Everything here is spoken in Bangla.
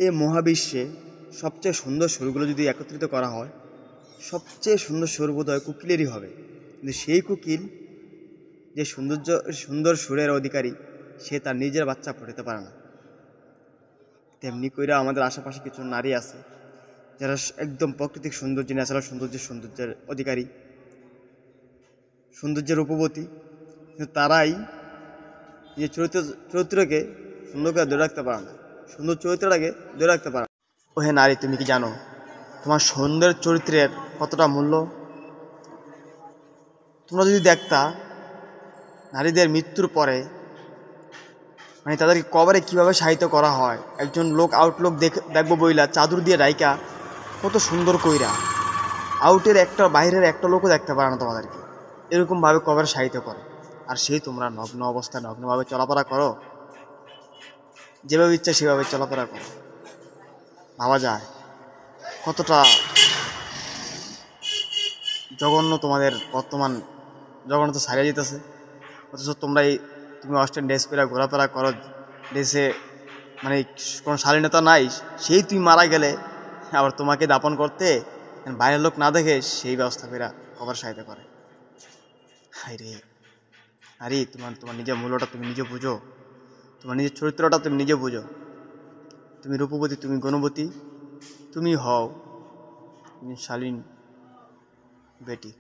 এই মহাবিশ্বে সবচেয়ে সুন্দর সুরগুলো যদি একত্রিত করা হয়, সবচেয়ে সুন্দর সুর বোধ হয় কোকিলেরই হবে। কিন্তু সেই কোকিল যে সুন্দর সুরের অধিকারী, সে তার নিজের বাচ্চা ফোটাতে পারে না। তেমনি কইরা আমাদের আশেপাশে কিছু নারী আছে যারা একদম প্রাকৃতিক সৌন্দর্য, ন্যাচারাল সৌন্দর্যের অধিকারী, সৌন্দর্যের রূপবতী, কিন্তু তারাই নিজের চরিত্রকে সুন্দর করে ধরে রাখতে পারে না, সুন্দর চরিত্রটাকে ধরে রাখতে পারে না। ও হে নারী, তুমি কি জানো তোমার সুন্দর চরিত্রের কতটা মূল্য? তোমরা যদি দেখতা নারীদের মৃত্যুর পরে, মানে তাদেরকে কবরে কিভাবে সাহিত্য করা হয়, একজন লোক আউটলুক দেখবো বইলা চাদর দিয়ে রাইকা কত সুন্দর কইরা, আউটের একটা বাইরের একটা লোকও দেখতে পারে না তোমাদেরকে, এরকমভাবে কবরে সাহিত্য করে। আর সেই তোমরা নগ্ন অবস্থায় নগ্নভাবে চলাফেরা করো, যেভাবে ইচ্ছা সেভাবে চলাফেরা করো। ভাবা যায় কতটা জঘন্য তোমাদের বর্তমান জঘন্যতা ছাড়িয়ে যেতেছে। অথচ তুমি ওয়েস্টার্ন ড্রেস পরে ঘোরাফেরা করো, ড্রেসে মানে কোনো শালীনতা নাই। সেই তুমি মারা গেলে আবার তোমাকে দাপন করতে বাইরের লোক না দেখে সেই ব্যবস্থা করে কবর সাহিত্য করে। হাই রে আরে, তোমার নিজের মূল্যটা তুমি নিজে বুঝো, তোমার নিজের চরিত্রটা তুমি নিজে বুঝো। তুমি রূপবতী, তুমি গুণবতী, তুমি হও শালীন বেটি।